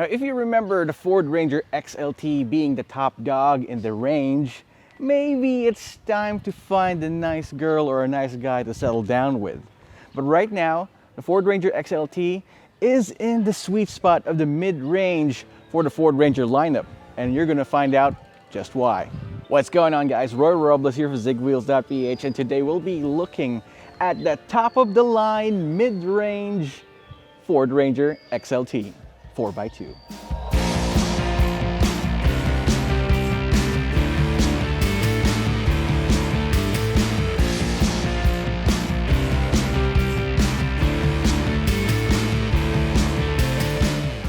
Now, if you remember the Ford Ranger XLT being the top dog in the range, maybe it's time to find a nice girl or a nice guy to settle down with. But right now, the Ford Ranger XLT is in the sweet spot of the mid-range for the Ford Ranger lineup, and you're gonna find out just why. What's going on, guys? Roy Robles here for Zigwheels.Ph, and today we'll be looking at the top of the line mid-range Ford Ranger XLT 4x2.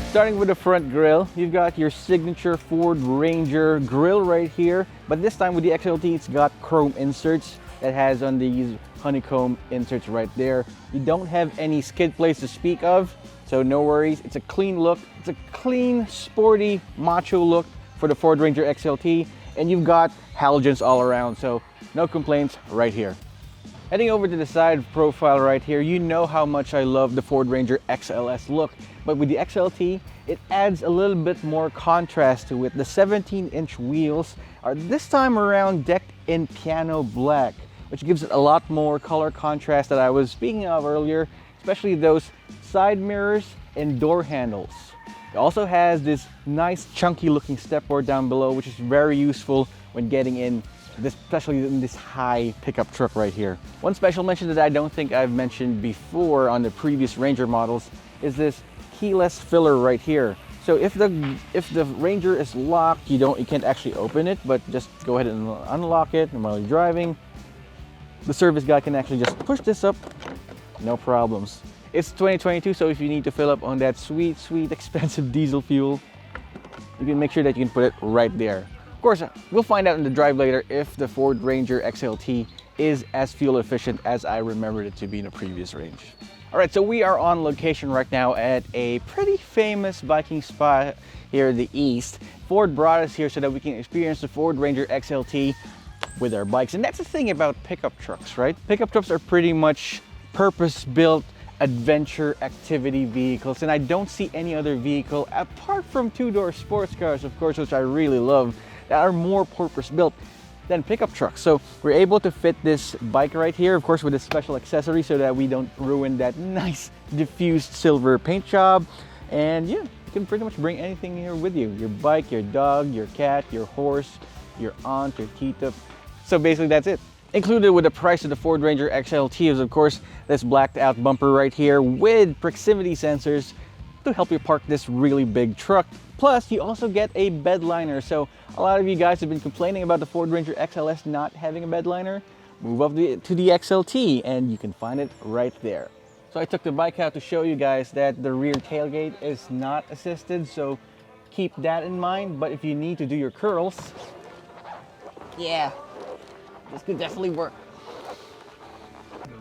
Starting with the front grille, you've got your signature Ford Ranger grille right here, but this time with the XLT, it's got chrome inserts that has on these honeycomb inserts right there. You don't have any skid plates to speak of, so no worries. It's a clean look. It's a clean, sporty, macho look for the Ford Ranger XLT, and you've got halogens all around, so no complaints right here. Heading over to the side profile right here, you know how much I love the Ford Ranger XLS look, but with the XLT, it adds a little bit more contrast to it. The 17-inch wheels are this time around decked in piano black, which gives it a lot more color contrast that I was speaking of earlier, especially those side mirrors and door handles. It also has this nice chunky looking stepboard down below, which is very useful when getting in this, especially in this high pickup truck right here. One special mention that I don't think I've mentioned before on the previous Ranger models is this keyless filler right here. So if the Ranger is locked, you can't actually open it, but just go ahead and unlock it, and while you're driving, the service guy can actually just push this up, no problems. It's 2022, so if you need to fill up on that sweet, expensive diesel fuel, you can make sure that you can put it right there. Of course, we'll find out in the drive later if the Ford Ranger XLT is as fuel efficient as I remembered it to be in the previous range. All right, so we are on location right now at a pretty famous biking spot here in the East. Ford brought us here so that we can experience the Ford Ranger XLT with our bikes. And that's the thing about pickup trucks, right? Pickup trucks are pretty much purpose-built adventure activity vehicles, and I don't see any other vehicle apart from two-door sports cars, of course, which I really love, that are more purpose-built than pickup trucks. So we're able to fit this bike right here, of course, with a special accessory so that we don't ruin that nice diffused silver paint job. And yeah, you can pretty much bring anything here with you: your bike, your dog, your cat, your horse, your aunt, your tita. So basically that's it. Included with the price of the Ford Ranger XLT is, of course, this blacked out bumper right here with proximity sensors to help you park this really big truck. Plus, you also get a bed liner. So a lot of you guys have been complaining about the Ford Ranger XLS not having a bed liner. Move up to the XLT and you can find it right there. So I took the bike out to show you guys that the rear tailgate is not assisted, so keep that in mind. But if you need to do your curls, yeah, this could definitely work.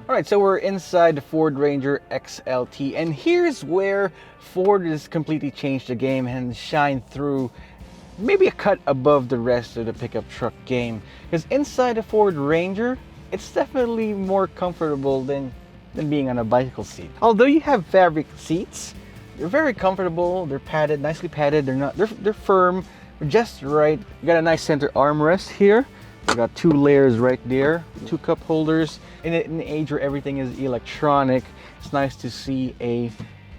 All right, so we're inside the Ford Ranger XLT, and here's where Ford has completely changed the game and shined through maybe a cut above the rest of the pickup truck game. Because inside the Ford Ranger, it's definitely more comfortable than being on a bicycle seat. Although you have fabric seats, they're very comfortable, they're padded, nicely padded, they're firm, just right. You got a nice center armrest here. We got two layers right there, two cup holders. In an age where everything is electronic, it's nice to see a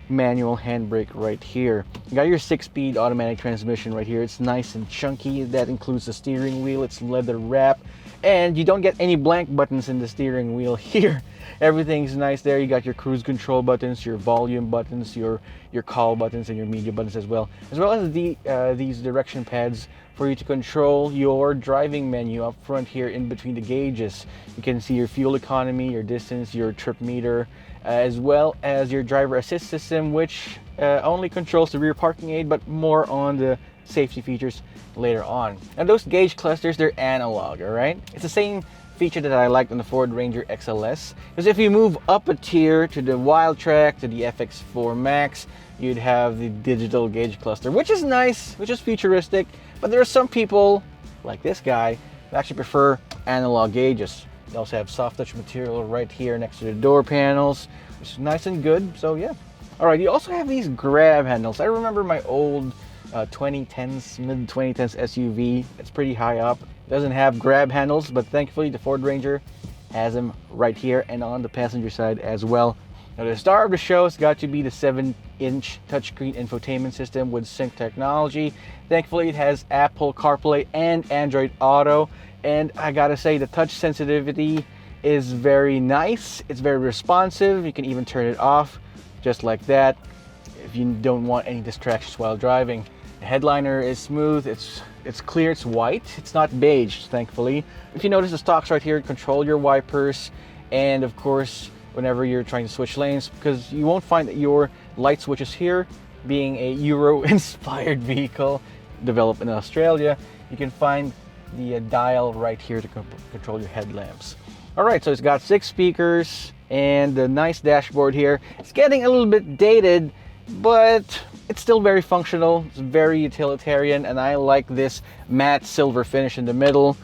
manual handbrake right here. You got your 6-speed automatic transmission right here. It's nice and chunky. That includes the steering wheel. It's leather wrapped, and you don't get any blank buttons in the steering wheel here. Everything's nice there. You got your cruise control buttons, your volume buttons, your call buttons, and your media buttons as well as these direction pads for you to control your driving menu up front here in between the gauges. You can see your fuel economy, your distance, your trip meter, as well as your driver assist system, which only controls the rear parking aid, but more on the safety features later on. And those gauge clusters, they're analog, all right? It's the same feature that I liked on the Ford Ranger XLS, because if you move up a tier to the Wild Track, to the FX4 Max, you'd have the digital gauge cluster, which is nice, which is futuristic, but there are some people, like this guy, who actually prefer analog gauges. They also have soft touch material right here next to the door panels, which is nice and good, so yeah. All right, you also have these grab handles. I remember my old 2010s, mid 2010s SUV. It's pretty high up. Doesn't have grab handles, but thankfully the Ford Ranger has them right here and on the passenger side as well. Now the star of the show has got to be the 7-inch touchscreen infotainment system with sync technology. Thankfully it has Apple CarPlay and Android Auto, and I gotta say the touch sensitivity is very nice. It's very responsive. You can even turn it off just like that if you don't want any distractions while driving. The headliner is smooth, it's clear, it's white, it's not beige, thankfully. If you notice, the stalks right here control your wipers, and of course whenever you're trying to switch lanes, because you won't find that your light switches here, being a Euro inspired vehicle developed in Australia, you can find the dial right here to control your headlamps. All right, so it's got 6 speakers and a nice dashboard here. It's getting a little bit dated, but it's still very functional. It's very utilitarian, and I like this matte silver finish in the middle.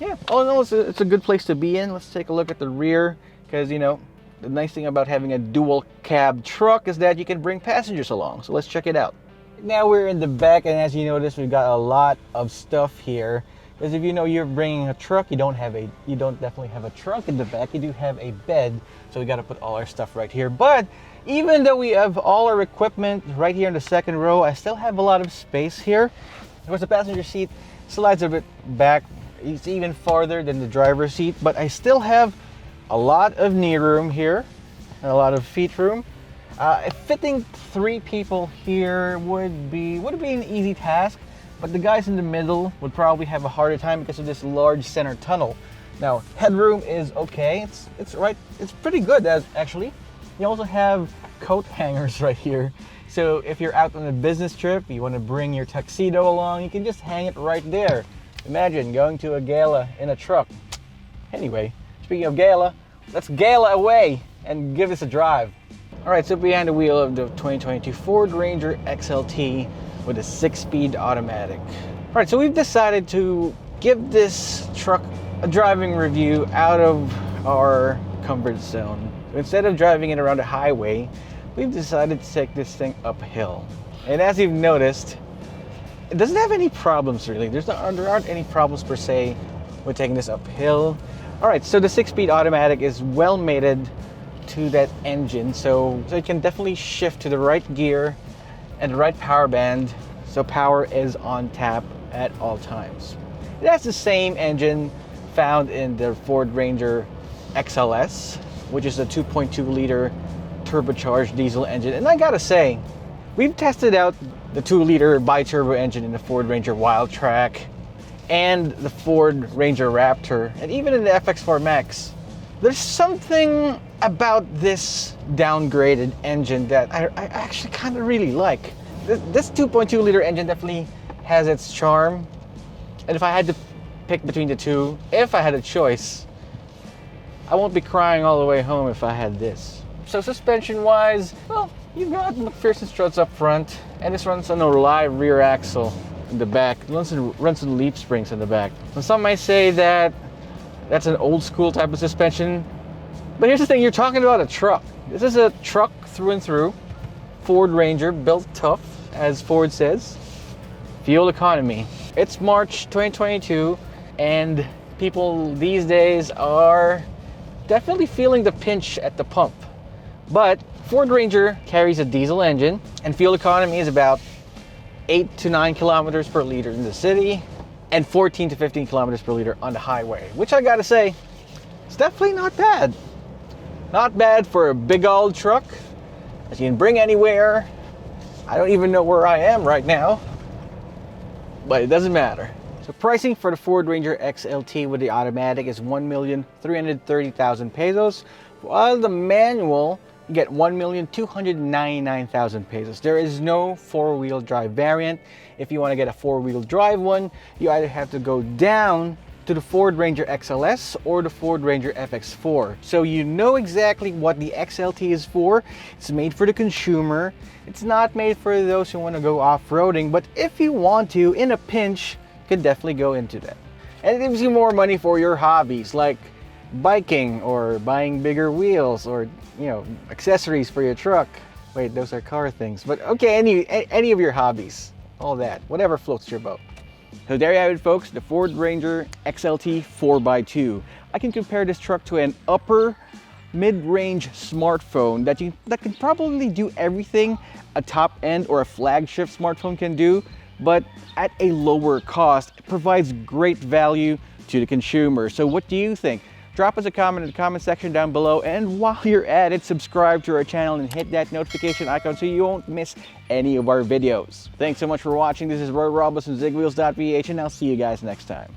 Yeah, all in all, it's a good place to be in. Let's take a look at the rear, because you know, the nice thing about having a dual cab truck is that you can bring passengers along. So let's check it out. Now we're in the back, and as you notice, we've got a lot of stuff here. Because if you know you're bringing a truck, you don't definitely have a trunk in the back. You do have a bed, so we got to put all our stuff right here. But even though we have all our equipment right here in the second row, I still have a lot of space here. Of course, the passenger seat slides a bit back. It's even farther than the driver's seat, but I still have a lot of knee room here and a lot of feet room. Fitting 3 people here would be an easy task. But the guys in the middle would probably have a harder time because of this large center tunnel. Now, headroom is okay. It's pretty good actually. You also have coat hangers right here. So if you're out on a business trip, you want to bring your tuxedo along, you can just hang it right there. Imagine going to a gala in a truck. Anyway, speaking of gala, let's gala away and give this a drive. All right, so behind the wheel of the 2022 Ford Ranger XLT with a 6-speed automatic. All right, so we've decided to give this truck a driving review out of our comfort zone. Instead of driving it around a highway, we've decided to take this thing uphill. And as you've noticed, it doesn't have any problems really. There aren't any problems per se with taking this uphill. All right, so the 6-speed automatic is well mated to that engine, so it can definitely shift to the right gear and the right power band, so power is on tap at all times. It has the same engine found in the Ford Ranger XLS, which is a 2.2 liter turbocharged diesel engine. And I gotta say, we've tested out the 2-liter bi-turbo engine in the Ford Ranger Wildtrak and the Ford Ranger Raptor, and even in the FX4 Max. There's something about this downgraded engine that I actually kind of really like. This 2.2 liter engine definitely has its charm. And if I had to pick between the two, if I had a choice, I won't be crying all the way home if I had this. So suspension wise, well, you've got McPherson struts up front, and this runs on a live rear axle in the back. It runs on leaf springs in the back. And some might say that that's an old school type of suspension. But here's the thing, you're talking about a truck. This is a truck through and through. Ford Ranger, built tough, as Ford says. Fuel economy. It's March 2022, and people these days are definitely feeling the pinch at the pump. But Ford Ranger carries a diesel engine, and fuel economy is about 8 to 9 kilometers per liter in the city, and 14 to 15 kilometers per liter on the highway, which I gotta say, it's definitely not bad. Not bad for a big old truck that you can bring anywhere. I don't even know where I am right now, but it doesn't matter. So pricing for the Ford Ranger XLT with the automatic is 1,330,000 pesos, while the manual you get 1,299,000 pesos. There is no 4-wheel drive variant. If you want to get a 4-wheel drive one, you either have to go down to the Ford Ranger XLS or the Ford Ranger FX4. So you know exactly what the XLT is for. It's made for the consumer. It's not made for those who want to go off-roading, but if you want to, in a pinch, you can definitely go into that. And it gives you more money for your hobbies, like biking or buying bigger wheels or, you know, accessories for your truck. Wait, those are car things. But okay, any of your hobbies, all that, whatever floats your boat. So there you have it, folks, the Ford Ranger XLT 4x2. I can compare this truck to an upper mid-range smartphone that can probably do everything a top-end or a flagship smartphone can do, but at a lower cost. It provides great value to the consumer. So what do you think? Drop us a comment in the comment section down below, and while you're at it, subscribe to our channel and hit that notification icon so you won't miss any of our videos. Thanks so much for watching. This is Roy Robles from Zigwheels.Ph, and I'll see you guys next time.